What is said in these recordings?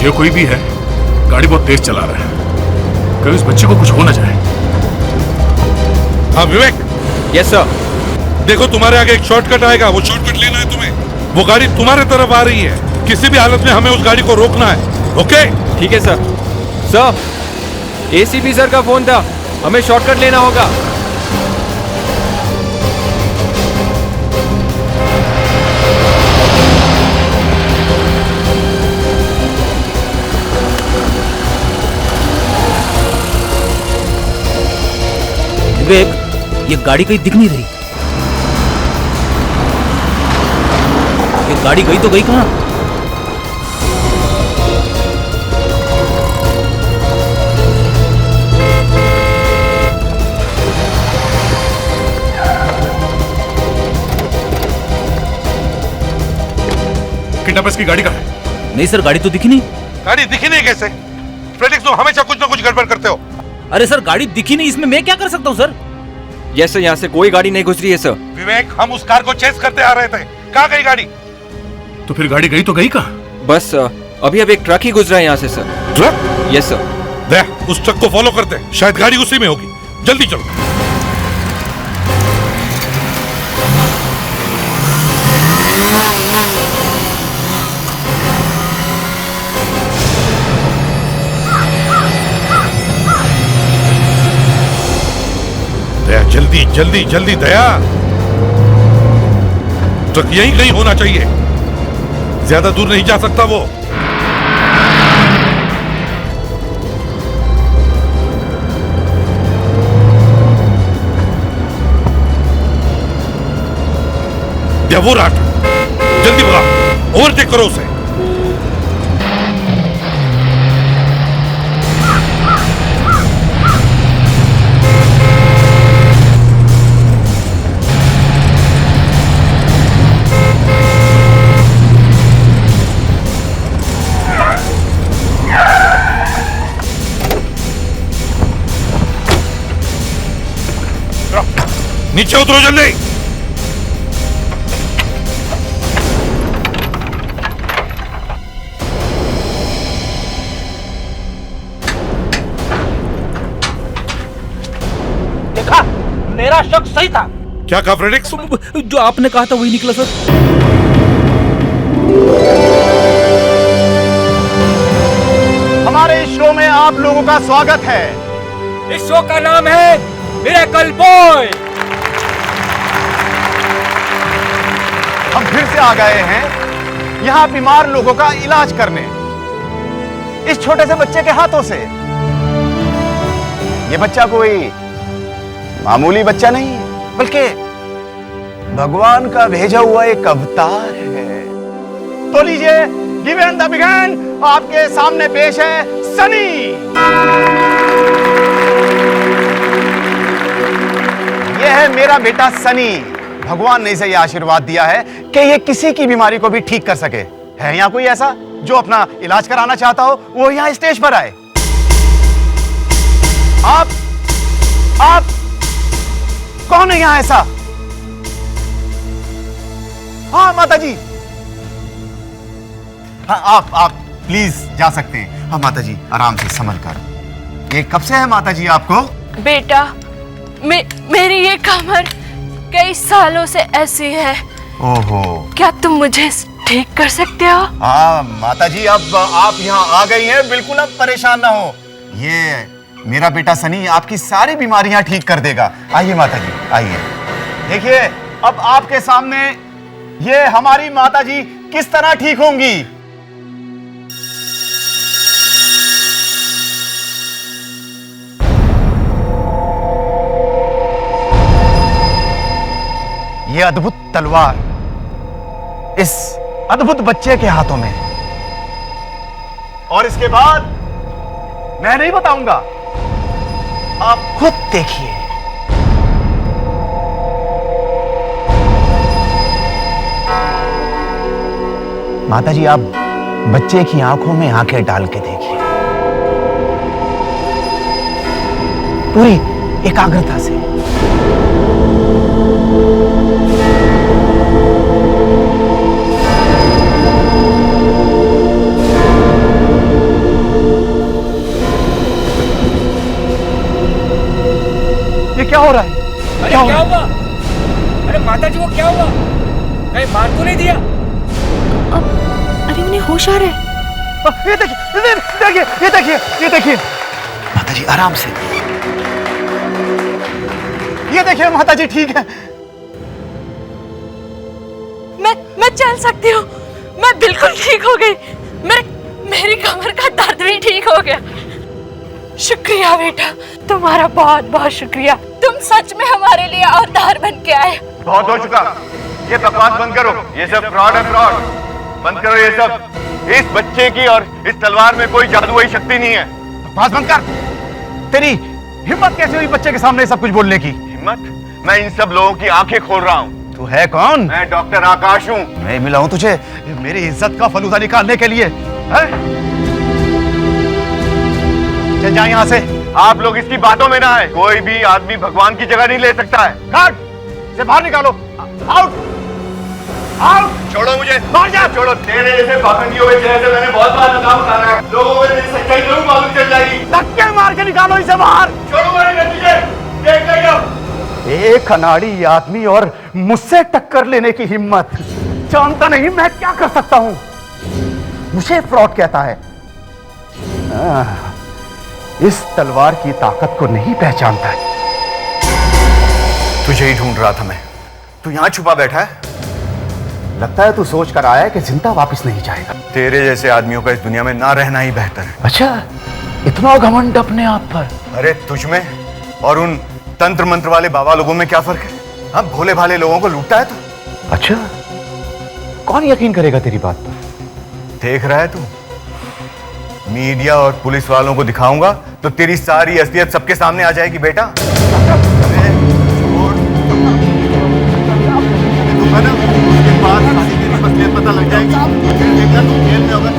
ये कोई भी है, गाड़ी बहुत तेज चला रहा है, कहीं उस बच्चे को कुछ हो ना जाए। हाँ विवेक। Yes sir. देखो तुम्हारे आगे एक शॉर्टकट आएगा, वो शॉर्टकट लेना है तुम्हें। वो गाड़ी तुम्हारे तरफ आ रही है, किसी भी हालत में हमें उस गाड़ी को रोकना है। ओके ठीक है सर। सर एसीपी सर का फोन था, हमें शॉर्टकट लेना होगा। विवेक, ये गाड़ी कहीं दिख नहीं रही। ये गाड़ी गई तो गई कहां? किडनैपर्स की गाड़ी कहां है? नहीं सर, गाड़ी तो दिखी नहीं। गाड़ी दिखी नहीं कैसे? फ्रेडिक्स, तुम हमेशा कुछ ना कुछ गड़बड़ करते हो। अरे सर, गाड़ी दिखी नहीं, इसमें मैं क्या कर सकता हूँ सर? यस सर, यहाँ से कोई गाड़ी नहीं गुजरी है सर। विवेक, हम उस कार को चेस करते आ रहे थे, कहाँ गई गाड़ी? तो फिर गाड़ी गई तो गई कहां? बस अभी अब एक ट्रक ही गुजरा है यहाँ से सर। ट्रक? Yes sir. देख, उस ट्रक को फॉलो करते हैं, शायद गाड़ी उसी में होगी। जल्दी चलो। दया, जल्दी जल्दी जल्दी दया। ट्रक यहीं कहीं होना चाहिए, ज्यादा दूर नहीं जा सकता वो। या वो रहा, जल्दी भगा, ओवरटेक करो उसे। नीचे उतरो जल्दी। देखा, मेरा शक सही था। क्या कहा फ्रेडिक्स? जो आपने कहा था वही निकला सर। हमारे इस शो में आप लोगों का स्वागत है। इस शो का नाम है मिरेकल बॉय। हम फिर से आ गए हैं यहाँ बीमार लोगों का इलाज करने, इस छोटे से बच्चे के हाथों से। ये बच्चा कोई मामूली बच्चा नहीं है, बल्कि भगवान का भेजा हुआ एक अवतार है। तो लीजिए, गिवन द बिगन, आपके सामने पेश है सनी। यह है मेरा बेटा सनी। भगवान ने इसे यह आशीर्वाद दिया है कि ये किसी की बीमारी को भी ठीक कर सके। है यहाँ कोई ऐसा जो अपना इलाज कराना चाहता हो, वो यहाँ स्टेज पर आए। आप कौन है यहाँ ऐसा? हाँ माता जी, हाँ आप प्लीज जा सकते हैं। हाँ माता जी, आराम से संभल कर। ये कब से है माता जी आपको? बेटा, मेरी ये कमर कई सालों से ऐसी है। ओहो, क्या तुम मुझे ठीक कर सकते हो? हाँ माता जी, अब आप यहाँ आ गई हैं, बिल्कुल अब परेशान ना हो। ये मेरा बेटा सनी आपकी सारी बीमारियां ठीक कर देगा। आइए माता जी, आइए। देखिए, अब आपके सामने ये हमारी माता जी किस तरह ठीक होंगी। ये अद्भुत तलवार इस अद्भुत बच्चे के हाथों में, और इसके बाद मैं नहीं बताऊंगा, आप खुद देखिए। माताजी, आप बच्चे की आंखों में आंखें डाल के देखिए, पूरी एकाग्रता से। क्या हो रहा है? अरे क्या हुआ? अरे माता जी को क्या हुआ? कहीं मार तो नहीं दिया? अरे उन्हें होश आ रहा है। ये देखिए ये देखिए माता जी आराम से, ये देखिए माता जी ठीक है। मैं चल सकती हूँ, मैं बिल्कुल ठीक हो गई। मेरी कमर का दर्द भी ठीक हो गया। शुक्रिया बेटा, तुम्हारा बहुत बहुत शुक्रिया। तुम सच में हमारे लिए अवतार बन के आए। बहुत हो चुका, ये बकवास बंद करो, ये सब फ्रॉड है, फ्रॉड बंद करो ये सब। इस बच्चे की और इस तलवार में कोई जादुई शक्ति नहीं है। बकवास बंद कर। तेरी हिम्मत कैसे हुई बच्चे के सामने सब कुछ बोलने की? हिम्मत? मैं इन सब लोगों की आंखें खोल रहा हूँ। तू है कौन? मैं डॉक्टर आकाश हूँ। मैं मिला हूँ तुझे मेरी इज्जत का फलूदा निकालने के लिए, है? चल जा यहाँ से। आप लोग इसकी बातों में ना आए। कोई भी आदमी भगवान की जगह नहीं ले सकता है। काट, इसे बाहर निकालो। Out, out. छोड़ो मुझे, बाहर जा। छोड़ो। तेरे जैसे पाखंडियों के चेहरे से मैंने बहुत बार लगाम उठाना है। लोगों को तेरी सच्चाई जरूर मालूम चल जाएगी। धक्के मार के निकालो इसे बाहर। छोड़ो मेरे नतीजे, देख लेगा। एक अनाड़ी आदमी और मुझसे टक्कर लेने की हिम्मत। जानता नहीं मैं क्या कर सकता हूं। मुझे फ्रॉड कहता है। इस तलवार की ताकत को नहीं पहचानता है। तुझे ही ढूंढ रहा था मैं। तू यहां छुपा बैठा है। लगता है तू सोच कर आया है कि जिंदा वापस नहीं जाएगा। तेरे जैसे आदमियों का इस दुनिया में ना रहना ही बेहतर है। अच्छा, इतना घमंड अपने आप पर? अरे तुझ में और उन तंत्र मंत्र वाले बाबा लोगों में क्या फर्क है? हाँ, भोले भाले लोगों को लूटता है तू। अच्छा, कौन यकीन करेगा तेरी बात पर? देख रहा है तू, मीडिया और पुलिस वालों को दिखाऊंगा तो तेरी सारी असलियत सबके सामने आ जाएगी बेटा। उसके बाद सारी तेरी असलियत पता लग जाएगी। फिर देखना तू जेल में होगा।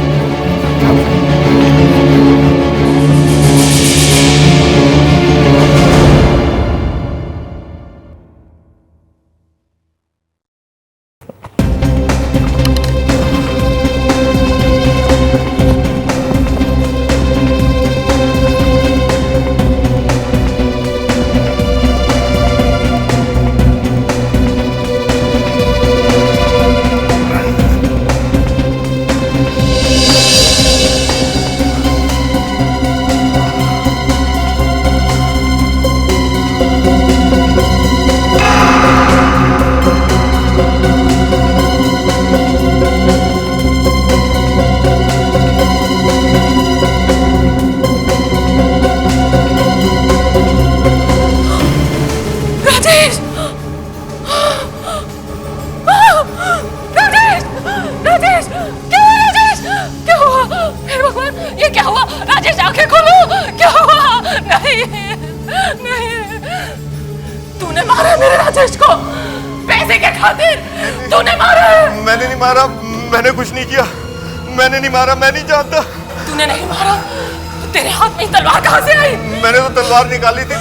मैंने नहीं मारा, मैंने कुछ नहीं किया। मैंने नहीं मारा, मैं नहीं जानता। तूने नहीं मारा तो तेरे हाथ में तलवार कहाँ से आई? मैंने तो तलवार निकाली थी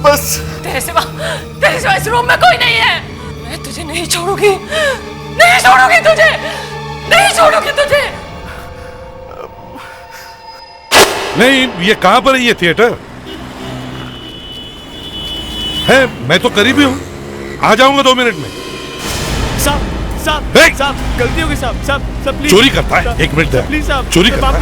बस। तेरे सिवा इस रूम में कोई नहीं है। मैं तुझे नहीं छोड़ूंगी, नहीं छोड़ूंगी तुझे, नहीं छोड़ूंगी तुझे। नहीं, ये कहां पर है ये थिएटर? है, मैं तो करीब ही हूं। आ जाऊंगा 2 मिनट में। साहब, गलती हो गई साहब, प्लीज। चोरी करता है? 1 मिनट प्लीज साहब, चोरी करता है?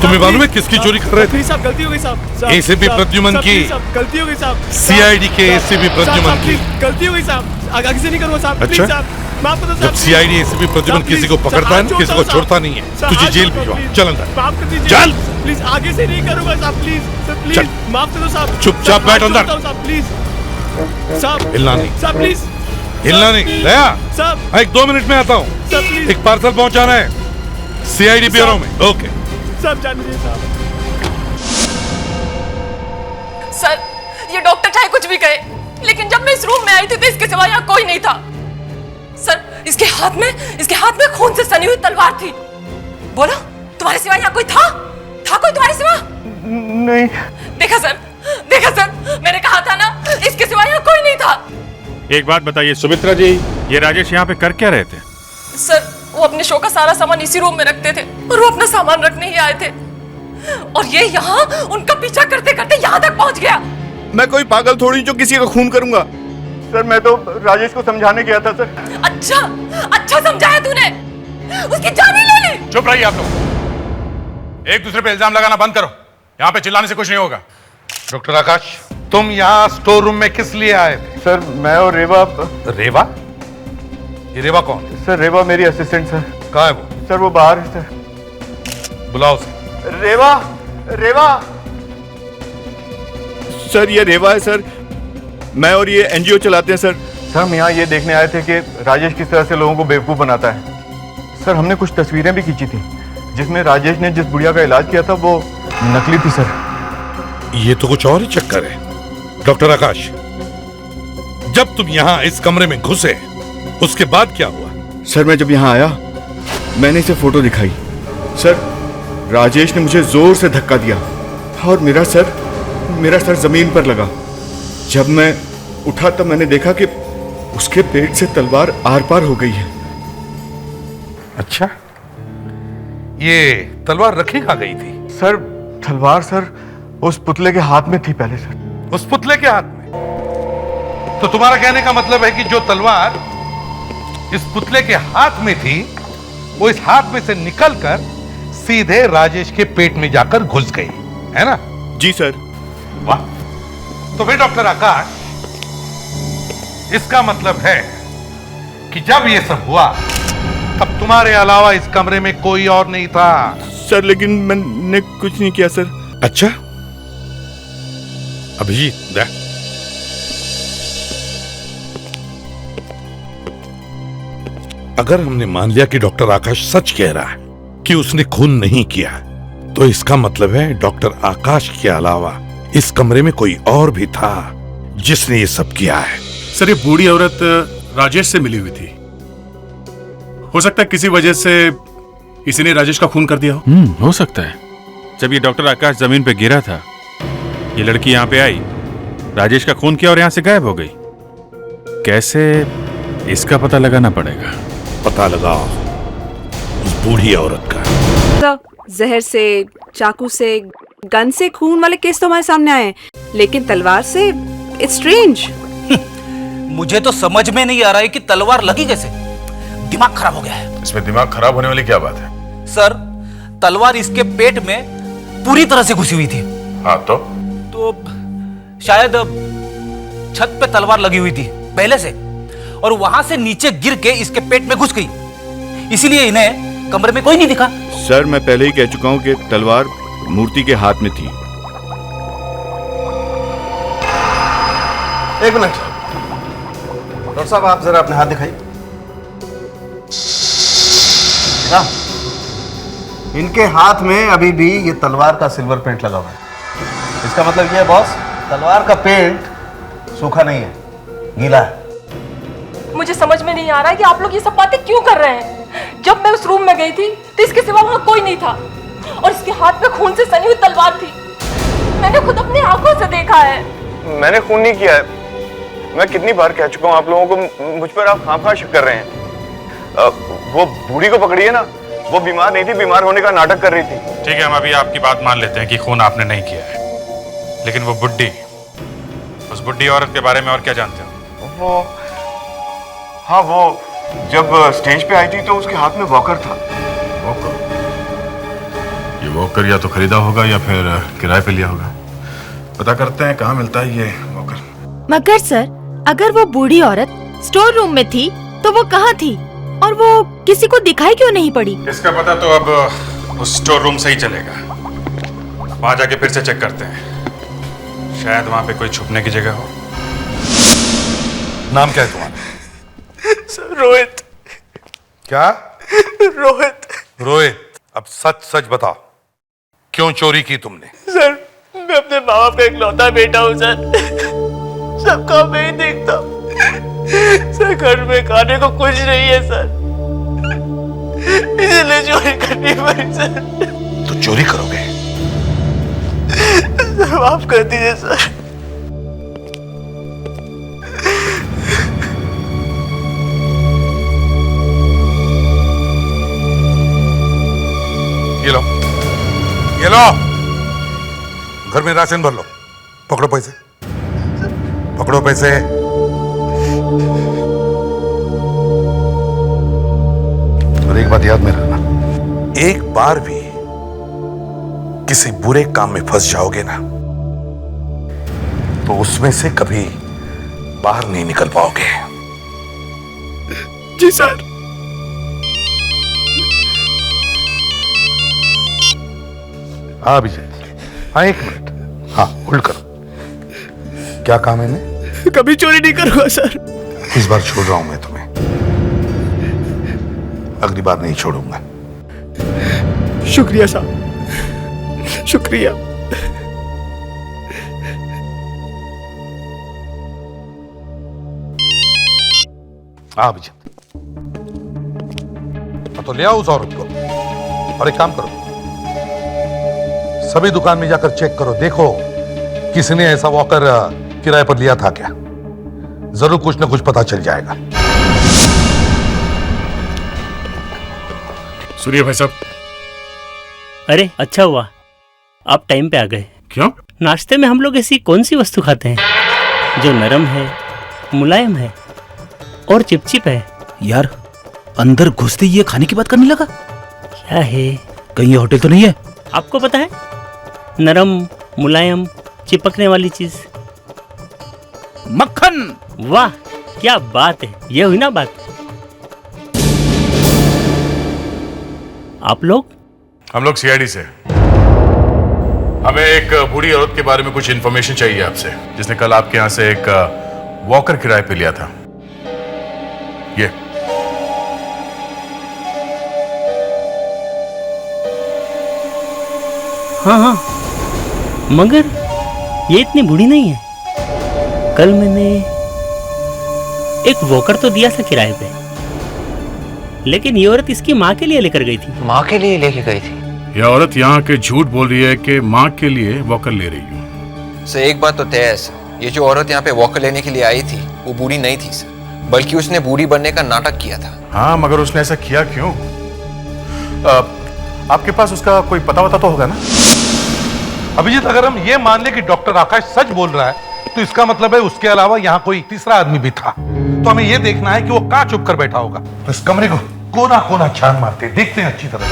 तुम्हें मालूम है किसकी चोरी कर रहे थे? प्लीज साहब, गलती हो गई साहब। एसीपी प्रद्युमन की। गलती हो गई साहब। सीआईडी के एसीपी प्रद्युमन की। गलती हो गई साहब, आगे से नहीं करूंगा साहब। अच्छा? माफ करो साहब। जब सीआईडी एसीपी प्रद्युमन किसी को पकड़ता है, किसी को छोड़ता नहीं है। तुझे जेल भिजवा। चल अंदर, माफ कर दीजिए। चल प्लीज, आगे से नहीं करूंगा साहब। प्लीज माफ करो साहब। चुपचाप बैठ अंदर। प्लीज साहब, हिलना नहीं साहब, प्लीज हिलना नहीं। दया साहब, 1-2 मिनट में आता हूँ। प्लीज। एक पार्सल पहुंचाना है सीआईडी ब्यूरो में। ओके सब जान लीजिए साहब। सर, ये डॉक्टर चाहे कुछ भी कहे, लेकिन जब मैं इस रूम में आई थी तो इसके सिवा यहाँ कोई नहीं था। सर, इसके हाथ में खून से सनी हुई तलवार थी। बोलो, तुम्हारे सिवा यहाँ कोई था कोई तुम्हारे सिवा? नहीं। देखा सर, मैंने कहा था ना, इसके सिवा यहाँ कोई नहीं था। एक बात बताइए सुमित्रा जी, ये राजेश यहाँ पे कर क्या रहे थे? सर, वो अपने शो का सारा सामान इसी रूम में रखते थे और वो अपना सामान रखने ही आए थे, और ये यहाँ उनका पीछा करते करते यहाँ तक पहुंच गया। मैं कोई पागल थोड़ी जो किसी का खून करूंगा। सर मैं तो राजेश को समझाने गया था सर। अच्छा अच्छा समझाया तूने, उसकी जान ही ले ली। चुप रहिए आप लोग, एक दूसरे पे इल्जाम लगाना बंद करो। यहाँ पे चिल्लाने से कुछ नहीं होगा। डॉक्टर आकाश, तुम यहाँ स्टोर रूम में किस लिए आए थे? सर मैं और रेवा। रेवा? ये रेवा कौन है? सर रेवा मेरी असिस्टेंट सर। कहाँ है वो? सर वो बाहर है सर। बुलाओ उसे। रेवा, रेवा। सर ये रेवा है सर, मैं और ये एनजीओ चलाते हैं सर। सर हम यहाँ ये देखने आए थे कि राजेश किस तरह से लोगों को बेवकूफ़ बनाता है। सर हमने कुछ तस्वीरें भी खींची थी जिसमें राजेश ने जिस बुढ़िया का इलाज किया था वो नकली थी सर। ये तो कुछ और ही चक्कर है। डॉक्टर आकाश, जब तुम यहाँ इस कमरे में घुसे उसके बाद क्या हुआ? सर मैं जब यहाँ आया मैंने इसे फोटो दिखाई। सर राजेश ने मुझे जोर से धक्का दिया और मेरा सर जमीन पर लगा। जब मैं उठा तब मैंने देखा कि उसके पेट से तलवार आर पार हो गई है। अच्छा, ये तलवार रखी कहाँ गई थी? सर तलवार सर उस पुतले के हाथ में थी पहले सर। उस पुतले के हाथ में? तो तुम्हारा कहने का मतलब है कि जो तलवार इस पुतले के हाथ में थी वो इस हाथ में से निकलकर सीधे राजेश के पेट में जाकर घुस गई, है ना? जी सर। वाह! तो फिर डॉक्टर आकाश, इसका मतलब है कि जब ये सब हुआ तब तुम्हारे अलावा इस कमरे में कोई और नहीं था। सर लेकिन मैंने कुछ नहीं किया सर। अच्छा, अभिजीत दे। अगर हमने मान लिया कि डॉक्टर आकाश सच कह रहा है कि उसने खून नहीं किया, तो इसका मतलब है डॉक्टर आकाश के अलावा इस कमरे में कोई और भी था जिसने ये सब किया है। सर ये बूढ़ी औरत राजेश से मिली हुई थी, हो सकता है किसी वजह से किसी ने राजेश का खून कर दिया हो। हो सकता है। जब ये डॉक्टर आकाश जमीन पे गिरा था, ये लड़की यहाँ पे आई, राजेश का खून किया और यहाँ से गायब हो गई। कैसे, इसका पता लगाना पड़ेगा। पता लगाओ उस बूढ़ी औरत का। जहर से, चाकू से, गन से खून वाले केस तो हमारे सामने आए, लेकिन तलवार से इट्स स्ट्रेंज। मुझे तो समझ में नहीं आ रहा है कि तलवार लगी कैसे। दिमाग खराब हो गया है। इसमें दिमाग खराब होने वाली क्या बात है? सर, तलवार इसके पेट में पूरी तरह से घुसी हुई थी। हाँ तो शायद छत पे तलवार लगी हुई थी पहले से, और वहां से नीचे गिर के इसके पेट में घुस गई, इसीलिए इन्हें कमरे में कोई नहीं दिखा। सर मैं पहले ही कह चुका हूं कि तलवार मूर्ति के हाथ में थी। एक मिनट डॉक्टर साहब, आप जरा अपने हाथ दिखाइए। इनके हाथ में अभी भी ये तलवार का सिल्वर पेंट लगा हुआ है। इसका मतलब ये है बॉस, तलवार का पेंट सूखा नहीं है, गीला है। मुझे समझ में नहीं आ रहा है कि आप लोग ये सब बातें क्यों कर रहे हैं। जब मैं उस रूम में गई थी तो इसके सिवा वहां कोई नहीं था, और इसके हाथ में खून से सनी हुई तलवार थी। मैंने खुद अपनी आंखों से देखा है। मैंने खून नहीं किया है। मैं कितनी बार कह चुका हूं आप लोगों को, मुझ पर आप खामखा शक कर रहे हैं। वो बूढ़ी को पकड़िए ना, वो बीमार नहीं थी, बीमार होने का नाटक कर रही थी। ठीक है, हम अभी आपकी बात मान लेते हैं कि खून आपने नहीं किया है, लेकिन वो बुड्ढी, उस बुड्ढी औरत के बारे में और क्या जानते हो? वो जब स्टेज पे आई थी तो उसके हाथ में वॉकर था। वॉकर? ये वॉकर या तो खरीदा होगा या फिर किराए पे लिया होगा। पता करते हैं कहाँ मिलता है ये वॉकर। मगर सर, अगर वो बूढ़ी औरत स्टोर रूम में थी तो वो कहाँ थी, और वो किसी को दिखाई क्यों नहीं पड़ी? इसका पता तो अब उस स्टोर रूम से ही चलेगा। वहां जाके फिर से चेक करते हैं, शायद वहां पे कोई छुपने की जगह हो। नाम क्या है तुम्हारा? रोहित। क्या? रोहित। रोहित, अब सच सच बताओ, क्यों चोरी की तुमने? सर मैं अपने माँ बाप का इकलौता बेटा हूँ सर, सबका मैं ही देखता हूँ। सर घर में खाने को कुछ नहीं है सर, इसलिए चोरी करनी पड़ी सर। तो चोरी करोगे? सर माफ कर दीजिए सर। ये लो, ये लो, घर में राशन भर लो, पकड़ो पैसे। पकड़ो पैसे। और एक बात याद में रखना, एक बार भी किसी बुरे काम में फंस जाओगे ना तो उसमें से कभी बाहर नहीं निकल पाओगे। जी सर। हाँ विजय, हाँ 1 मिनट, हाँ होल्ड करो। क्या काम है इन्हें? कभी चोरी नहीं करूंगा सर। इस बार छोड़ रहा हूं मैं तुम्हें, अगली बार नहीं छोड़ूंगा। शुक्रिया साहब, शुक्रिया। हाँ विजय, तो ले आओ उस औरत को। और एक काम करो, सभी दुकान में जाकर चेक करो, देखो किसी ने ऐसा वॉकर किराए पर लिया था क्या। जरूर कुछ ना कुछ पता चल जाएगा। सुनिए भाई साहब। अरे अच्छा हुआ आप टाइम पे आ गए। क्यों? नाश्ते में हम लोग ऐसी कौन सी वस्तु खाते हैं जो नरम है, मुलायम है और चिपचिप है। यार अंदर घुसते ही ये खाने की बात करने लगा। क्या है? कहीं ये होटल तो नहीं है? आपको पता है, नरम मुलायम चिपकने वाली चीज मक्खन। वाह क्या बात है, ये हुई ना बात। आप लोग? हम लोग सीआईडी से। हमें एक बूढ़ी औरत के बारे में कुछ इन्फॉर्मेशन चाहिए आपसे, जिसने कल आपके यहां से एक वॉकर किराए पे लिया था। ये हाँ हाँ, मगर ये इतनी बूढ़ी नहीं है। कल मैंने एक वॉकर तो दिया था किराए पे, लेकिन ये औरत इसकी माँ के लिए लेकर गई थी। माँ के लिए लेके गई थी? यह औरत यहाँ के झूठ बोल रही है कि माँ के लिए वॉकर ले रही हूँ। सर एक बात तो तय है सर, ये जो औरत यहाँ पे वॉकर लेने के लिए आई थी वो बूढ़ी नहीं थी सर, बल्कि उसने बूढ़ी बनने का नाटक किया था। हाँ, मगर उसने ऐसा किया क्यों? आपके पास उसका कोई पता वता तो होगा ना? अभिजीत, अगर हम ये मान ले कि डॉक्टर आकाश सच बोल रहा है तो इसका मतलब है उसके अलावा यहाँ कोई तीसरा आदमी भी था। तो हमें ये देखना है कि वो कहाँ छुप कर बैठा होगा। इस कमरे को कोना कोना छान मारते देखते हैं अच्छी तरह।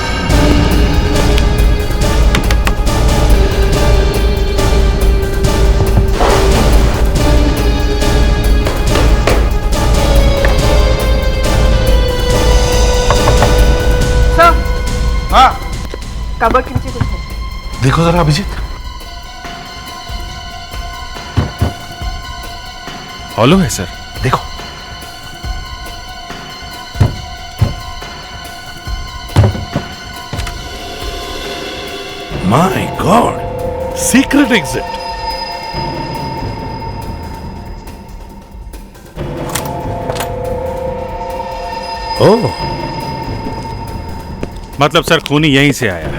हाँ कबर्ड के नीचे कुछ है। देखो जरा अभिजीत। हॉलो है सर, देखो। My god, secret exit. Oh, मतलब सर खूनी यहीं से आया,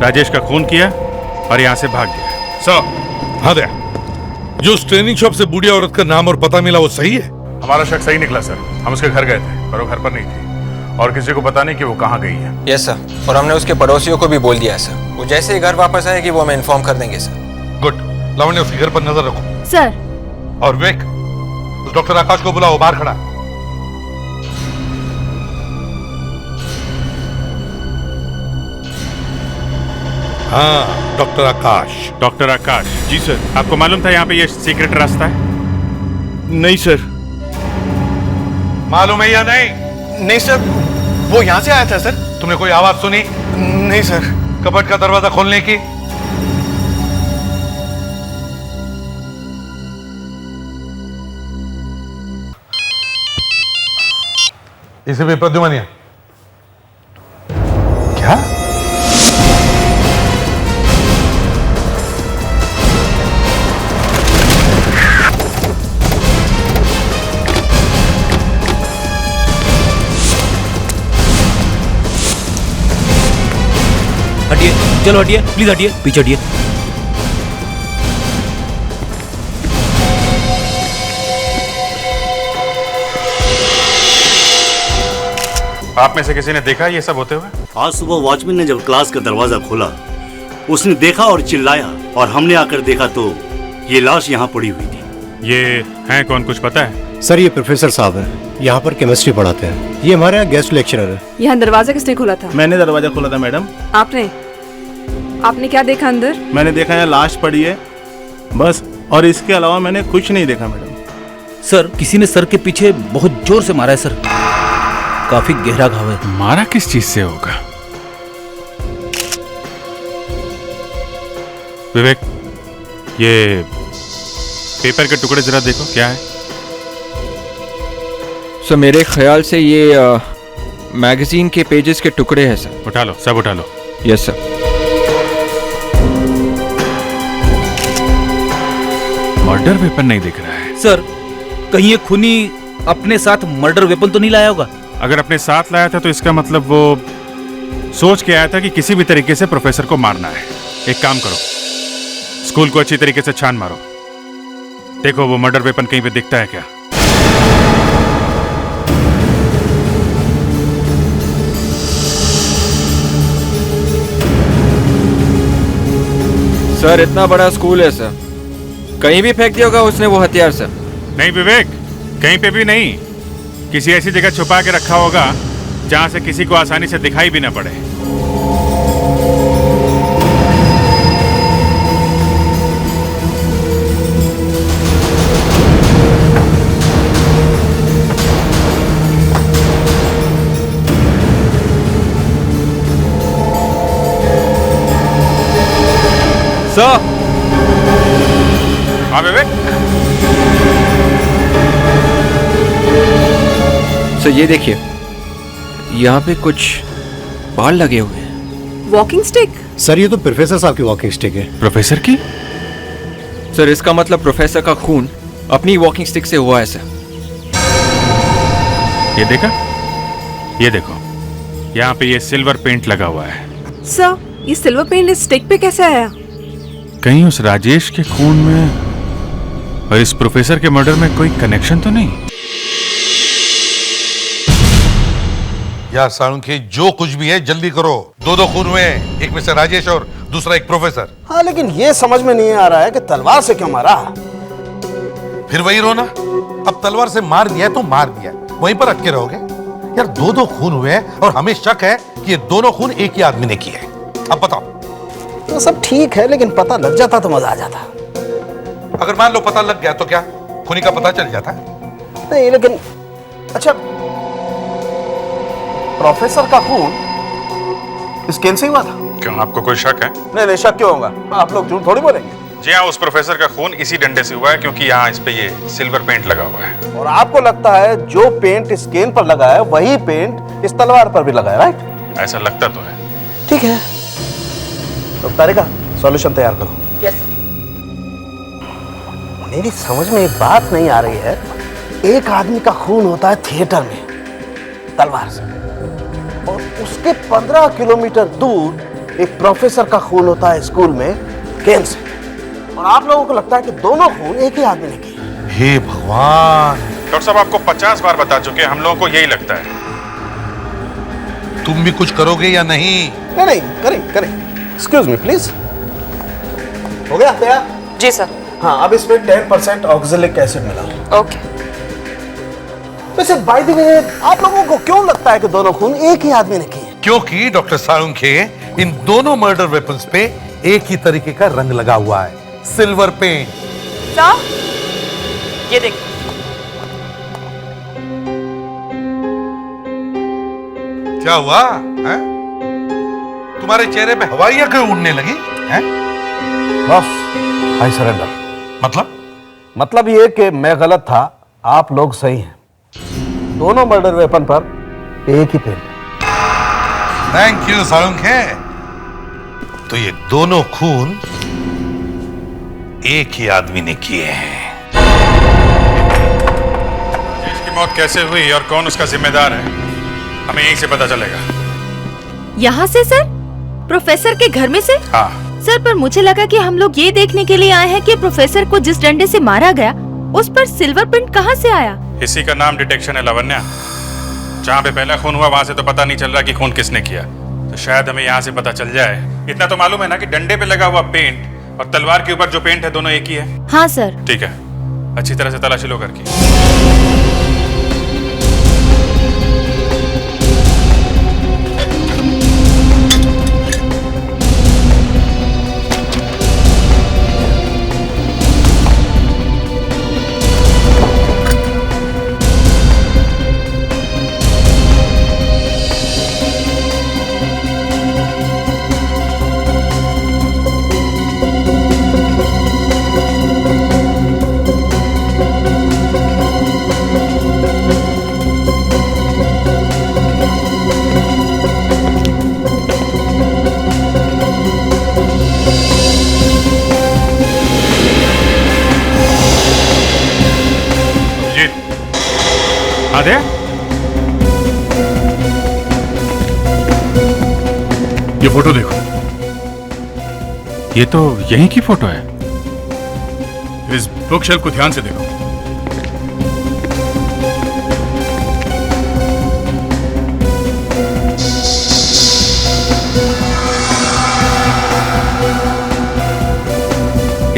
राजेश का खून किया और यहाँ से भाग गया। सर हाँ दया, जो उस ट्रेनिंग शॉप से बूढ़ी औरत का नाम और पता मिला वो सही है? हमारा शक सही निकला सर। हम उसके घर गए थे पर वो घर पर नहीं थी और किसी को पता नहीं कि वो कहाँ गई है। यस सर, और हमने उसके पड़ोसियों को भी बोल दिया है सर। वो जैसे ही घर वापस आएगी वो हमें इन्फॉर्म कर देंगे सर। गुड, लावण्य उसके घर पर नजर रखो। सर। और विवेक, उस डॉक्टर आकाश को बुलाओ, बाहर खड़ा है। हाँ डॉक्टर आकाश। डॉक्टर आकाश? जी सर। आपको मालूम था यहाँ पे ये सीक्रेट रास्ता है? नहीं सर। मालूम है या नहीं? नहीं सर, वो यहाँ से आया था सर। तुमने कोई आवाज सुनी? नहीं सर। कबर्ड का दरवाजा खोलने की? इसे भी प्रद्युमनिया। क्या? हटिए, चलो हटिए, प्लीज हटिए, पीछे हटिए। आप में से किसी ने देखा ये सब होते हुए? आज सुबह वॉचमैन ने जब क्लास का दरवाजा खोला, उसने देखा और चिल्लाया, और हमने आकर देखा तो ये लाश यहाँ पड़ी हुई थी। ये हैं कौन, कुछ पता है? सर ये प्रोफेसर साहब हैं, यहाँ पर केमिस्ट्री पढ़ाते हैं। ये हमारे यहाँ गेस्ट लेक्चरर है। यहाँ दरवाजा किसने खोला था? मैंने दरवाजा खोला था मैडम। आपने क्या देखा अंदर? मैंने देखा यहाँ लाश पड़ी है बस, और इसके अलावा मैंने कुछ नहीं देखा मैडम। सर किसी ने सर के पीछे बहुत जोर से मारा है सर, काफी गहरा घाव है। मारा किस चीज से होगा? विवेक, ये पेपर के टुकड़े जरा देखो, क्या है? सर मेरे ख्याल से ये मैगजीन के पेजेस के टुकड़े हैं सर। उठा लो, सब उठा लो। Yes sir. मर्डर वेपन नहीं दिख रहा है सर, कहीं ये खूनी अपने साथ मर्डर वेपन तो नहीं लाया होगा? अगर अपने साथ लाया था तो इसका मतलब वो सोच के आया था कि किसी भी तरीके से प्रोफेसर को मारना है। एक काम करो, स्कूल को अच्छी तरीके से छान मारो, देखो वो मर्डर वेपन कहीं पे दिखता है क्या। सर इतना बड़ा स्कूल है सर, कहीं भी फेंक दिया होगा उसने वो हथियार सर। नहीं विवेक, कहीं पे भी नहीं, किसी ऐसी जगह छुपा के रखा होगा जहां से किसी को आसानी से दिखाई भी ना पड़े। सर। हाँ विवेक। सर ये देखिए, यहाँ पे कुछ बाल लगे हुए हैं। Walking stick? सर ये तो प्रोफेसर साहब की वॉकिंग स्टिक है। प्रोफेसर की? सर इसका मतलब प्रोफेसर का खून अपनी वॉकिंग स्टिक से हुआ है सर। ये देखा, ये देखो, यहाँ पे ये सिल्वर पेंट लगा हुआ है। सर ये सिल्वर पेंट इस स्टिक पे कैसे आया? कहीं उस राजेश के खून में और इस प्रोफेसर के मर्डर में कोई कनेक्शन तो नहीं? यार साळुंखे, जो कुछ भी है जल्दी करो। दो खून हुए, एक में से राजेश और दूसरा एक प्रोफेसर। हाँ लेकिन ये समझ में नहीं आ रहा है कि तलवार से क्यों मारा। फिर वही रोना, अब तलवार से मार दिया तो मार दिया, वहीं पर अटके रहोगे? यार दो खून हुए और हमें शक है कि ये दोनों खून एक ही आदमी ने किए। अब बताओ। तो सब ठीक है, लेकिन पता लग जाता तो मजा आ जाता। अगर मान लो पता लग गया तो क्या खूनी का पता चल जाता? नहीं लेकिन अच्छा, प्रोफेसर का खून स्किन से हुआ था? क्यों, आपको कोई शक है? नहीं शक क्यों होगा, आप लोग झूठ थोड़ी बोलेंगे। जी हाँ, उस प्रोफेसर का खून इसी डंडे से हुआ है क्योंकि यहाँ इस पे ये सिल्वर पेंट लगा हुआ है। और आपको लगता है जो पेंट स्किन पर लगा है वही पेंट इस तलवार पर भी लगा है, राइट? ऐसा लगता तो है। ठीक है, तो तारिका सॉल्यूशन तैयार करो। यस। मेरी समझ में एक बात नहीं आ रही है, एक आदमी का खून होता है थिएटर में तलवार से, और उसके 15 किलोमीटर दूर एक प्रोफेसर का खून होता है स्कूल में केन से, और आप लोगों को लगता है कि दोनों खून एक ही आदमी ने किए। हे भगवान! डॉक्टर साहब आपको 50 बार बता चुके, हम लोगों को यही लगता है। तुम भी कुछ करोगे या नहीं? नहीं करें। Excuse me please. हो गया तैयार? जी सर। हाँ, अब इसमें 10% ऑक्सैलिक एसिड मिलाओ। ओके। वैसे बाय द वे, आप लोगों को क्यों लगता है कि दोनों खून एक ही आदमी ने किए? क्योंकि डॉक्टर साळुंखे, इन दोनों मर्डर वेपन्स पे एक ही तरीके का रंग लगा हुआ है, सिल्वर पेंट। सर ये देखिए। क्या हुआ है? तुम्हारे चेहरे पे हवाइयां क्यों उड़ने लगी हैं? बस आई सरेंडर। मतलब ये कि मैं गलत था, आप लोग सही हैं। दोनों मर्डर वेपन पर एक ही पेंट। Thank you Salunkhe. तो ये दोनों खून एक ही आदमी ने किए हैं। इसकी मौत कैसे हुई और कौन उसका जिम्मेदार है, हमें यहीं से पता चलेगा। यहाँ से सर? प्रोफेसर के घर में से? हाँ सर, पर मुझे लगा कि हम लोग ये देखने के लिए आए हैं कि प्रोफेसर को जिस डंडे से मारा गया उस पर सिल्वर पेंट कहाँ से आया। इसी का नाम डिटेक्शन है लावण्या। जहाँ पे पहला खून हुआ वहां से तो पता नहीं चल रहा कि खून किसने किया, तो शायद हमें यहाँ से पता चल जाए। इतना तो मालूम है ना कि डंडे पे लगा हुआ पेंट और तलवार के ऊपर जो पेंट है दोनों एक ही है। हाँ सर। ठीक है, अच्छी तरह से तलाशी लो घर की। आदे, ये फोटो देखो। ये तो यहीं की फोटो है। इस बुक शेल्फ को ध्यान से देखो।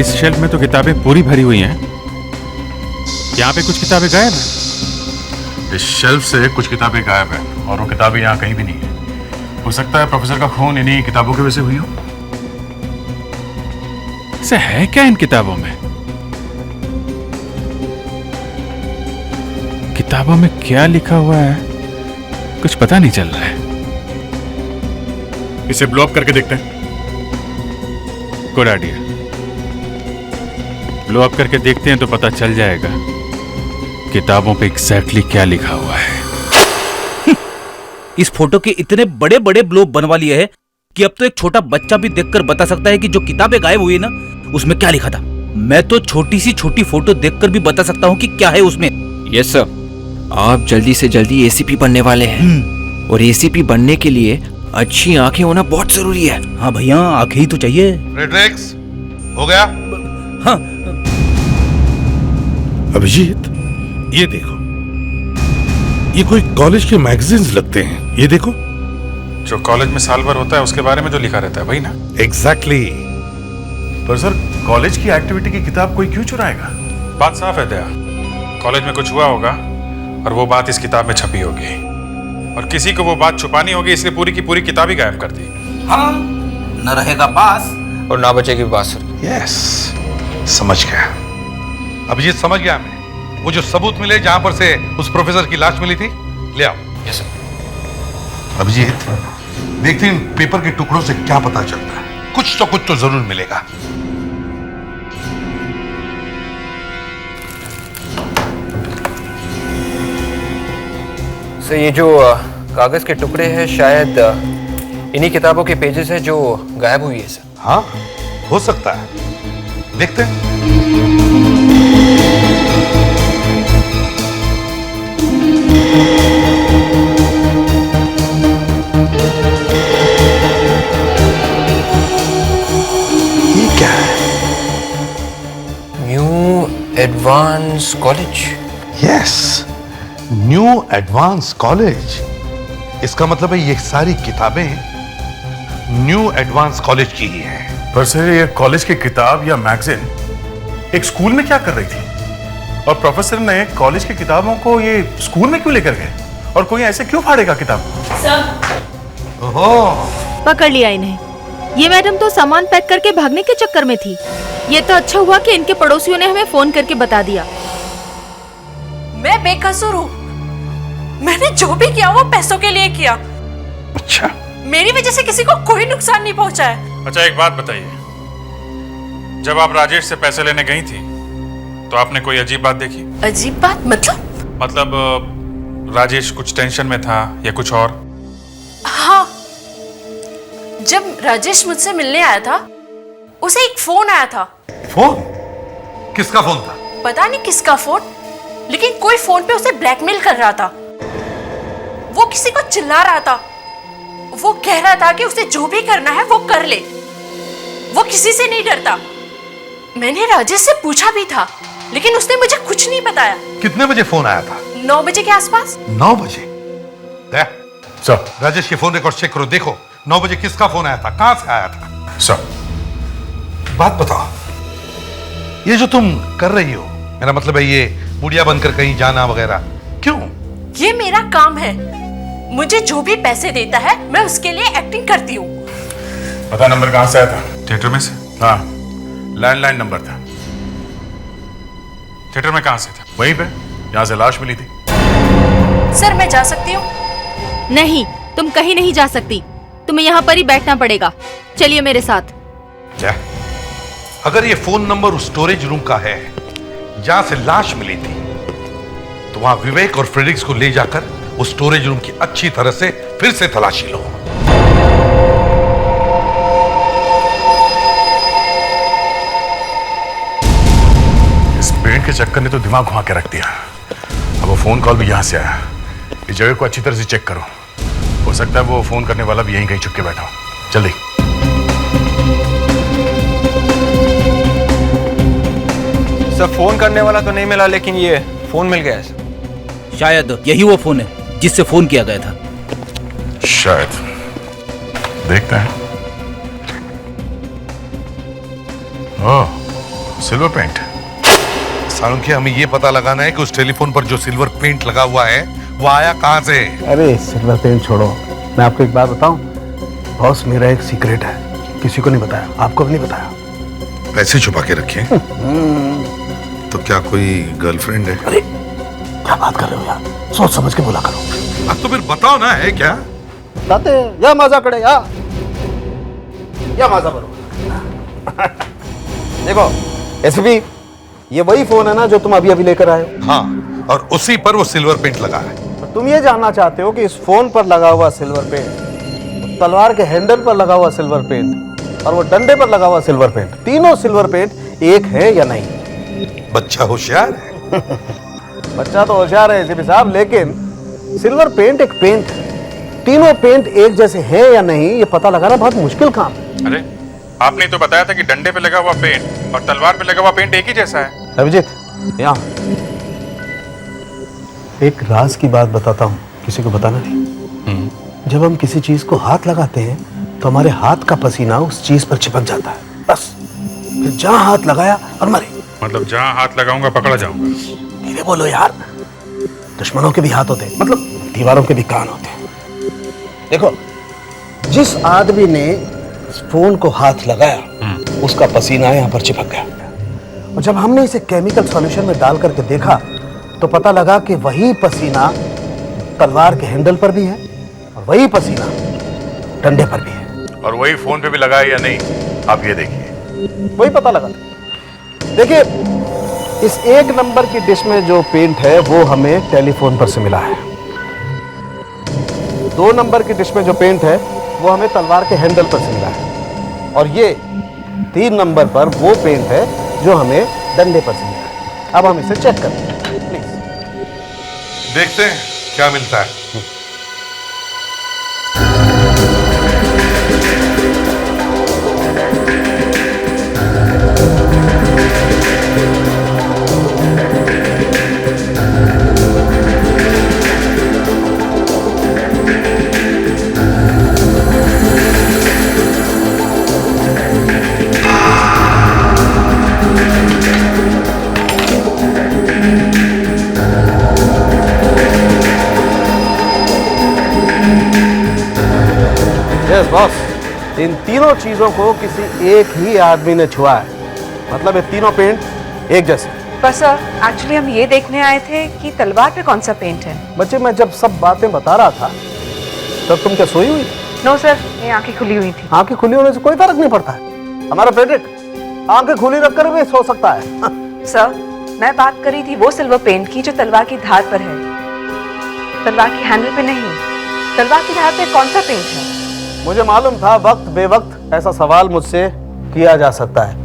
इस शेल्फ में तो किताबें पूरी भरी हुई हैं। यहाँ पे कुछ किताबें गायब हैं। इस शेल्फ से कुछ किताबें गायब हैं और वो किताबें यहाँ कहीं भी नहीं है। हो सकता है प्रोफेसर का खून इन्हीं किताबों की वजह से हुई हो। ऐसा है क्या इन किताबों में? किताबों में क्या लिखा हुआ है कुछ पता नहीं चल रहा है। इसे ब्लो अप करके देखते हैं। Good idea. ब्लो अप करके देखते हैं तो पता चल जाएगा किताबों पे एग्जैक्टली क्या लिखा हुआ है। इस फोटो के इतने बड़े बड़े ब्लोब बनवा लिए हैं कि अब तो एक छोटा बच्चा भी देखकर बता सकता है कि जो किताबें गायब हुई है ना, उसमें क्या लिखा था। मैं तो छोटी सी छोटी फोटो देखकर भी बता सकता हूँ कि क्या है उसमें। यस सर, आप जल्दी से जल्दी एसीपी बनने वाले हैं और एसीपी बनने के लिए अच्छी आंखें होना बहुत जरूरी है। हाँ भैया, आंखें ही तो चाहिए। फ्रेडरिक्स, हो गया? हाँ। अभिजीत, ये देखो, ये कोई कॉलेज के मैगजीन्स लगते हैं। ये देखो, जो कॉलेज में साल भर होता है उसके बारे में जो लिखा रहता है वही ना? एग्जैक्टली। पर सर, कॉलेज की एक्टिविटी की किताब कोई क्यों चुराएगा? बात साफ है दया, कॉलेज में कुछ हुआ होगा और वो बात इस किताब में छपी होगी और किसी को वो बात छुपानी होगी, इसलिए पूरी की पूरी किताब ही गायब कर दी। हाँ, न रहेगा बास और ना बचेगी बांसुरी। यस, समझ गया। अभिजीत, समझ गया मैं। वो जो सबूत मिले जहां पर से उस प्रोफेसर की लाश मिली थी, ले आओ। Yes sir. अभिजीत, देखते हैं इन पेपर के टुकड़ों से क्या पता चलता है। कुछ तो जरूर मिलेगा। सर, ये जो कागज के टुकड़े हैं शायद इन्हीं किताबों के पेजेस हैं जो गायब हुई है सर। हाँ, हो सकता है, देखते हैं। ये क्या है? New advance college. Yes, new advance college. इसका मतलब है ये सारी किताबें न्यू एडवांस कॉलेज की ही हैं। पर सर, ये कॉलेज की किताब या मैगजीन एक स्कूल में क्या कर रही थी? और प्रोफेसर ने कॉलेज की किताबों को ये स्कूल में क्यों लेकर गए? और कोई ऐसे क्यों फाड़ेगा किताब? ओहो, पकड़ लिया इन्हें। ये मैडम तो सामान पैक करके भागने के चक्कर में थी। ये तो अच्छा हुआ कि इनके पड़ोसियों ने हमें फोन करके बता दिया। मैं बेकसूर हूँ। मैंने जो भी किया वो पैसों के लिए किया। अच्छा, मेरी वजह से किसी को कोई नुकसान नहीं पहुंचा है। अच्छा, एक बात बताइए, जब आप राजेश से पैसे लेने गई थी तो आपने कोई अजीब बात देखी? अजीब बात मतलब राजेश कुछ टेंशन में था या कुछ और? हाँ, जब राजेश मुझसे मिलने आया था उसे एक फोन आया था। फोन? किसका फोन था? पता नहीं किसका फोन, लेकिन कोई फोन पे उसे ब्लैकमेल कर रहा था। वो किसी को चिल्ला रहा था। वो कह रहा था कि उसे जो भी करना है वो कर ले, वो किसी से नहीं डरता। मैंने राजेश से पूछा भी था, लेकिन उसने मुझे कुछ नहीं बताया। कितने बजे फोन आया था? 9 बजे के आसपास। 9 बजे? सर, राजेश के फोन रिकॉर्ड चेक करो, देखो 9 बजे किसका फोन आया था, कहां से आया था? सर, बात बताओ, ये जो तुम कर रही हो मेरा मतलब है ये बुढ़िया बनकर कहीं जाना वगैरह। क्यों? ये मेरा काम है। मुझे जो भी पैसे देता है मैं उसके लिए एक्टिंग करती हूँ। पता नंबर कहाँ से आया था? थिएटर में से। हाँ, लैंडलाइन नंबर था। थिएटर में कहाँ से था? वहीं पे जहाँ से लाश मिली थी। सर मैं जा सकती हूँ? नहीं, तुम कहीं नहीं जा सकती। तुम्हें यहाँ पर ही बैठना पड़ेगा। चलिए मेरे साथ। क्या? अगर ये फोन नंबर उस स्टोरेज रूम का है जहां से लाश मिली थी, तो वहां विवेक और फ्रेडिक्स को ले जाकर उस स्टोरेज रूम की अच्छी तरह से फिर से तलाशी लो। इस पेंट के चक्कर ने तो दिमाग घुमा के रख दिया। अब वो फोन कॉल भी यहां से आया। इस जगह को अच्छी तरह से चेक करो। हो सकता है वो फोन करने वाला भी यहीं कहीं छुप के बैठा हो। जल्दी। सर फोन करने वाला तो नहीं मिला, लेकिन ये फोन मिल गया है सर। शायद यही वो फोन है जिससे फोन किया गया था। शायद। देखते हैं। ओह, सिल्वर पेंट। सालुंखे, हमें ये पता लगाना है कि उस टेलीफोन पर जो सिल्वर पेंट लगा हुआ है वो आया कहां से। अरे सिल्वर पेंट छोड़ो, मैं आपको एक बात बताऊं। बॉस, मेरा एक सीक्रेट है, किसी को नहीं बताया, आपको भी नहीं बताया। पैसे छुपा के रखे? तो क्या कोई गर्लफ्रेंड है? अरे क्या बात कर रहे हो यार, सोच समझ के बोला करो। तो फिर बताओ ना, है क्या? बताते या मजा करे या मजा करो। देखो एसपी, ये वही फोन है ना जो तुम अभी अभी लेकर आए हो? हाँ, और उसी पर वो सिल्वर पेंट लगा है। तुम ये जानना चाहते हो कि इस फोन पर लगा हुआ सिल्वर पेंट, तलवार के हैंडल पर लगा हुआ सिल्वर पेंट और वो डंडे पर लगा हुआ सिल्वर पेंट, तीनों सिल्वर पेंट एक है या नहीं? बच्चा होशियार है। बच्चा तो होशियार है एसपी साहब, लेकिन सिल्वर पेंट एक पेंट है। तीनों पेंट एक जैसे हैं या नहीं ये पता लगाना बहुत मुश्किल काम है। अरे आपने तो बताया था कि डंडे पे लगा हुआ पेंट और तलवार पे लगा हुआ पेंट एक ही जैसा है। अभिजीत, यहाँ एक राज की बात बताता हूँ, किसी को बताना नहीं। जब हम किसी चीज को हाथ लगाते हैं तो हमारे हाथ का पसीना उस चीज पर चिपक जाता है, बस। फिर जहां हाथ लगाया और मरे। मतलब जहां हाथ लगाऊंगा पकड़ा जाऊंगा। धीरे बोलो यार, दुश्मनों के भी हाथ होते हैं, मतलब दीवारों के भी कान होते हैं। देखो, जिस आदमी ने इस फोन को हाथ लगाया उसका पसीना यहाँ पर चिपक गया, और जब हमने इसे केमिकल सॉल्यूशन में डाल करके देखा तो पता लगा कि वही पसीना तलवार के हैंडल पर भी है और वही पसीना डंडे पर भी है। और वही फोन पे भी लगा है या नहीं, आप ये देखिए। वही पता लगा। देखिए, इस एक नंबर की डिश में जो पेंट है वो हमें टेलीफोन पर से मिला है। 2 नंबर की डिश में जो पेंट है वो हमें तलवार के हैंडल पर से मिला है, और ये 3 नंबर पर वो पेंट है जो हमें डंडे पर से मिला है। अब हम इसे चेक करते हैं, प्लीज। देखते हैं क्या मिलता है। यस बॉस, इन तीनों चीजों को किसी एक ही आदमी ने छुआ है, मतलब ये तीनों पेंट एक जैसे। पर सर, एक्चुअली हम ये देखने आए थे कि तलवार पे कौन सा पेंट है। बच्चे, मैं जब सब बातें बता रहा था तब तुम क्या सोई हुई? नो सर, मेरी आंखें खुली हुई थी। आंखें खुली होने से कोई फर्क नहीं पड़ता है। हमारा फ्रेडरिक आंखें खुली रखकर भी सो सकता है। सर, मैं बात कर रही थी वो सिल्वर पेंट की जो तलवार की धार पर है, तलवार की हैंडल पे नहीं। तलवार की धार पे कौन सा पेंट है? मुझे मालूम था वक्त बेवक्त ऐसा सवाल मुझसे किया जा सकता है,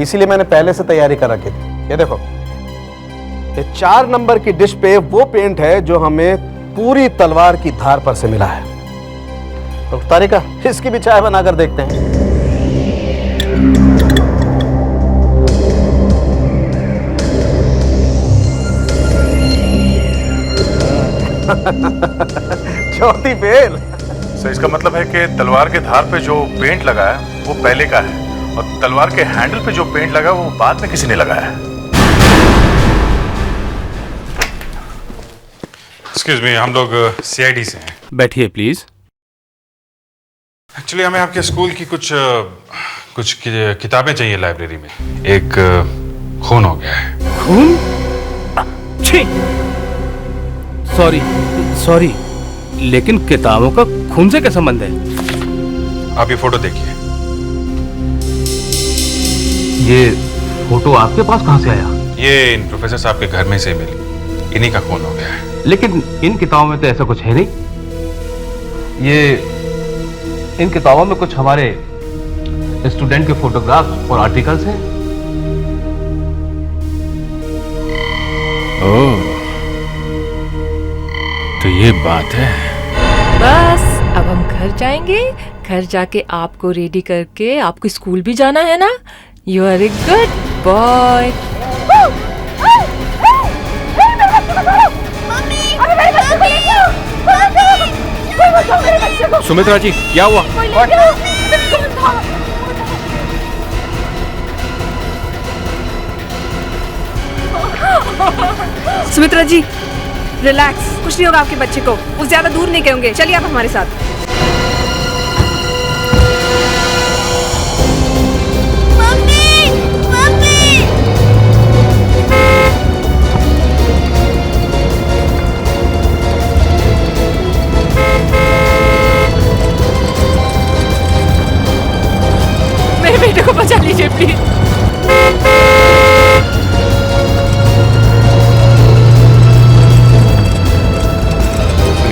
इसीलिए मैंने पहले से तैयारी कर रखी थी। ये देखो, ये 4 नंबर की डिश पे वो पेंट है जो हमें पूरी तलवार की धार पर से मिला है। तो तारिका, इसकी भी चाय बनाकर देखते हैं। चौथी फेल। सो इसका मतलब है कि तलवार के धार पे जो पेंट लगा है वो पहले का है और तलवार के हैंडल पे जो पेंट लगा है वो बाद में किसी ने लगाया है। एक्सक्यूज मी, हम लोग सीआईडी से हैं। बैठिए प्लीज। एक्चुअली हमें आपके स्कूल की कुछ किताबें चाहिए लाइब्रेरी में। एक खून हो गया है। खून? छी! सॉरी, लेकिन किताबों का खून से क्या संबंध है? आप ये फोटो देखिए। ये फोटो आपके पास कहाँ से आया? ये इन प्रोफेसर साहब के घर में से मिली। इन्हीं का खून हो गया है। लेकिन इन किताबों में तो ऐसा कुछ है नहीं। ये इन किताबों में कुछ हमारे स्टूडेंट के फोटोग्राफ्स और आर्टिकल्स हैं। ओह, तो ये बात है। बस अब हम घर जाएंगे। घर जाके आपको रेडी करके आपको स्कूल भी जाना है ना। You are a good boy. Sumitra ji, क्या हुआ? सुमित्रा जी रिलैक्स, कुछ नहीं होगा आपके बच्चे को। वो ज्यादा दूर नहीं गए होंगे। चलिए आप हमारे साथ। मेरे बेटे को बचा लीजिए प्लीज।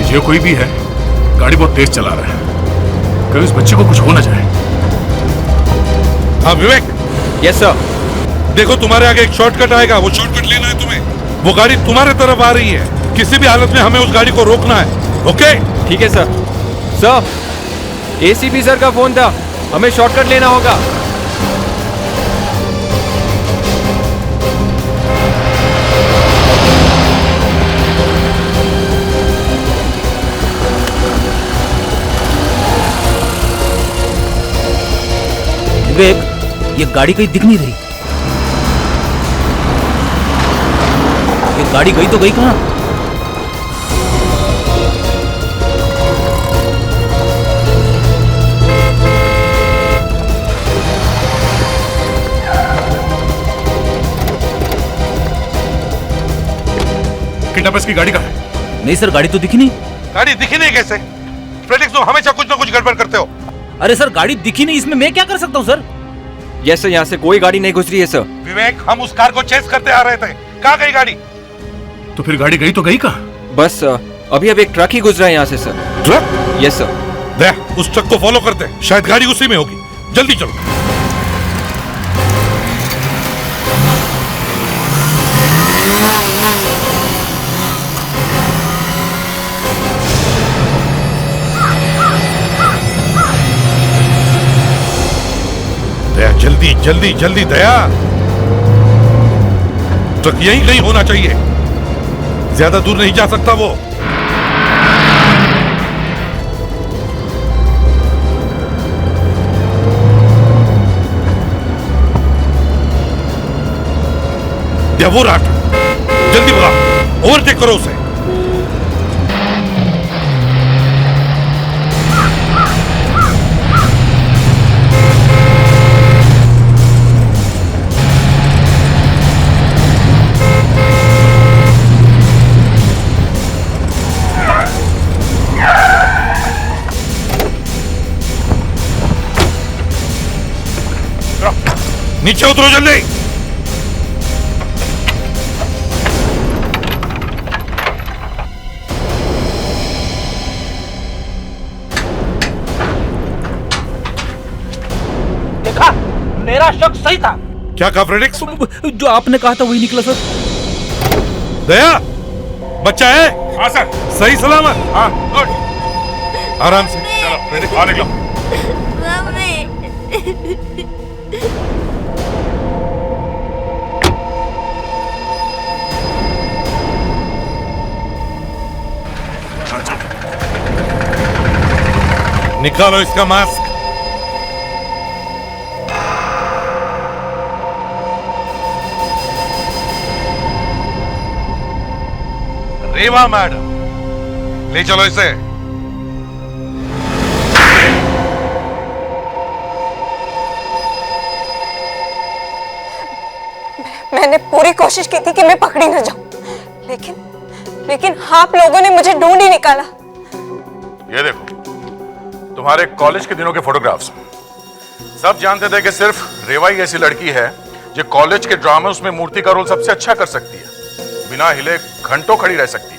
जो कोई भी है, गाड़ी बहुत तेज चला रहा है। कहीं उस बच्चे को कुछ हो ना जाए। हाँ विवेक। Yes sir. देखो तुम्हारे आगे एक शॉर्टकट आएगा, वो शॉर्टकट लेना है तुम्हें। वो गाड़ी तुम्हारे तरफ आ रही है। किसी भी हालत में हमें उस गाड़ी को रोकना है। ओके? ठीक है सर। सर, एसीपी सर का फोन था, हमें शॉर्टकट लेना होगा। विवेक, ये गाड़ी कहीं दिख नहीं रही। ये गाड़ी गई तो गई कहाँ? किडनैपर्स की गाड़ी कहाँ है? नहीं सर, गाड़ी तो दिखी नहीं। गाड़ी दिखी नहीं कैसे? फ्रेडिक्स, तुम हमेशा कुछ ना कुछ गड़बड़ करते हो। अरे सर, गाड़ी दिखी नहीं, इसमें मैं क्या कर सकता हूँ सर? यस सर, यहाँ से कोई गाड़ी नहीं गुजरी है सर। विवेक, हम उस कार को चेस करते आ रहे थे। कहाँ गई गाड़ी? तो फिर गाड़ी गई तो गई कहाँ? बस अभी अब एक ट्रक ही गुजरा है यहाँ से सर। ट्रक? Yes sir. देख, उस ट्रक को फॉलो करते हैं। शायद गाड़ी उसी में होगी। जल्दी चलो। दया, जल्दी जल्दी जल्दी दया। ट्रक यहीं कहीं होना चाहिए। ज्यादा दूर नहीं जा सकता वो। या वो रहा। जल्दी भगाओ, ओवरटेक करो उसे। नीचे उतरो जल्दी। देखा, मेरा शक सही था। क्या कहा फ्रेडिक्स? जो आपने कहा था वही निकला सर। दया, बच्चा है? हाँ सर। सही सलामत? हाँ, गुड। आराम से चलो फ्रेडिक्स, बाहर निकलो। निकालो इसका मास्क। रेवा मैडम, ले चलो इसे। मैंने पूरी कोशिश की थी कि मैं पकड़ी न जाऊं, लेकिन आप लोगों ने मुझे ढूंढ ही निकाला। ये देखो, तुम्हारे कॉलेज के दिनों के फोटोग्राफ्स। सब जानते थे कि सिर्फ रेवा ही ऐसी लड़की है जो कॉलेज के ड्रामे उसमें मूर्ति का रोल सबसे अच्छा कर सकती है, बिना हिले घंटों खड़ी रह सकती है।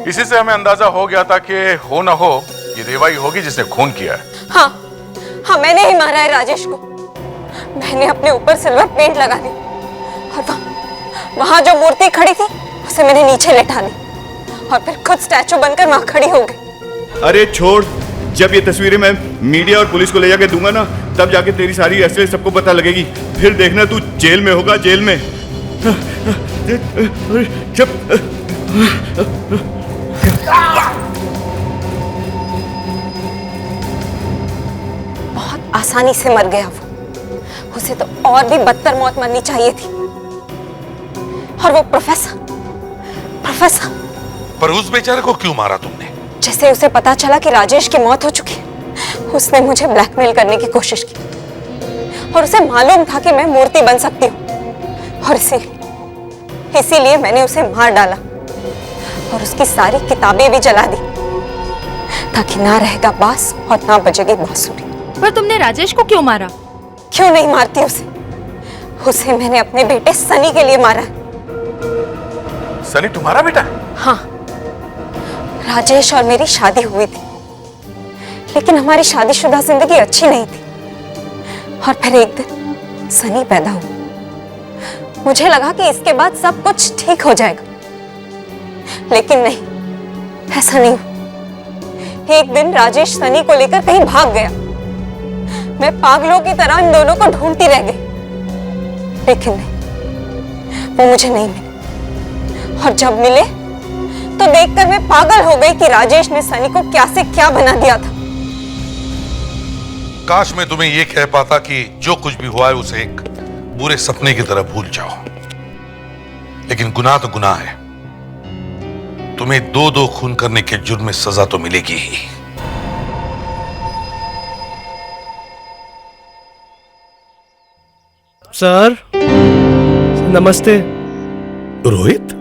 इसी से हमें अंदाजा हो गया था कि हो ना हो ये रेवा ही होगी जिसने खून किया है। हाँ, मैंने ही मारा है राजेश को। मैंने अपने ऊपर सिल्वर पेंट लगा दी और वहां जो मूर्ति खड़ी थी उसे मैंने नीचे लेटा दी और फिर खुद स्टैचू बनकर वहां खड़ी हो गई। अरे छोड़, जब ये तस्वीरें मैं मीडिया और पुलिस को ले जाके दूंगा ना, तब जाके तेरी सारी असलियत सबको पता लगेगी। फिर देखना तू जेल में होगा, जेल में। बहुत आसानी से मर गया वो, उसे तो और भी बदतर मौत मरनी चाहिए थी। और वो प्रोफेसर पर उस बेचारे को क्यों मारा तुमने? जैसे उसे पता चला कि राजेश की मौत हो चुकी है, उसने मुझे ब्लैकमेल करने की कोशिश की और उसे मालूम था कि मैं मूर्ति बन सकती हूँ और इसीलिए मैंने उसे मार डाला और उसकी सारी किताबें भी जला दी ताकि ना रहेगा बांस और ना बजेगी बांसुरी। पर तुमने राजेश को क्यों मारा? क्यों नहीं मारती उसे मैंने अपने बेटे सनी के लिए मारा है। सनी तुम्हारा बेटा? हाँ, राजेश और मेरी शादी हुई थी, लेकिन हमारी शादीशुदा जिंदगी अच्छी नहीं थी और फिर एक दिन सनी पैदा हुआ। मुझे लगा कि इसके बाद सब कुछ ठीक हो जाएगा, लेकिन नहीं, ऐसा नहीं हुआ। एक दिन राजेश सनी को लेकर कहीं भाग गया। मैं पागलों की तरह इन दोनों को ढूंढती रह गई, लेकिन नहीं, वो मुझे नहीं मिले। और जब मिले तो देखकर मैं पागल हो गई कि राजेश ने सनी को क्या से क्या बना दिया था। काश मैं तुम्हें यह कह पाता कि जो कुछ भी हुआ है उसे एक बुरे सपने की तरह भूल जाओ, लेकिन गुनाह तो गुनाह है। तुम्हें दो खून करने के जुर्म में सजा तो मिलेगी ही। सर नमस्ते। रोहित,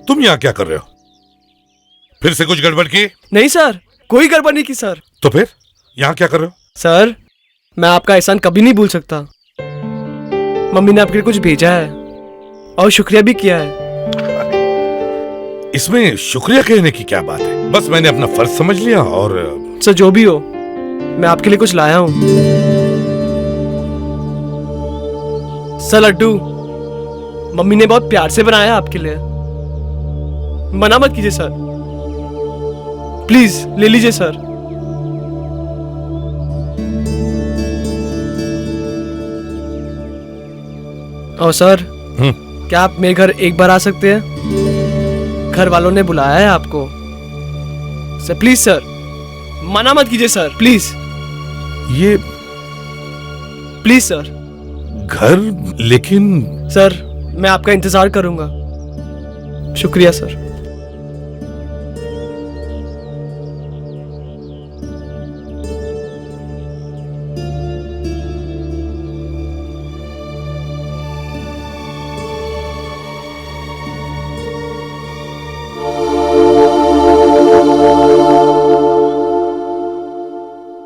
तुम यहाँ क्या कर रहे हो? फिर से कुछ गड़बड़ की? नहीं सर, कोई गड़बड़ नहीं की सर। तो फिर यहाँ क्या कर रहे हो? सर, मैं आपका एहसान कभी नहीं भूल सकता। मम्मी ने आपके लिए कुछ भेजा है और शुक्रिया भी किया है। इसमें शुक्रिया कहने की क्या बात है? बस मैंने अपना फर्ज समझ लिया। और सर जो भी हो, मैं आपके लिए कुछ लाया हूं। सर लड्डू मम्मी ने बहुत प्यार से बनाया आपके लिए। मना मत कीजिए सर, प्लीज ले लीजिए सर। और सर, क्या आप मेरे घर एक बार आ सकते हैं? घर वालों ने बुलाया है आपको। सर प्लीज सर, मना मत कीजिए सर, प्लीज। ये प्लीज सर। घर? लेकिन सर, मैं आपका इंतजार करूंगा। शुक्रिया सर।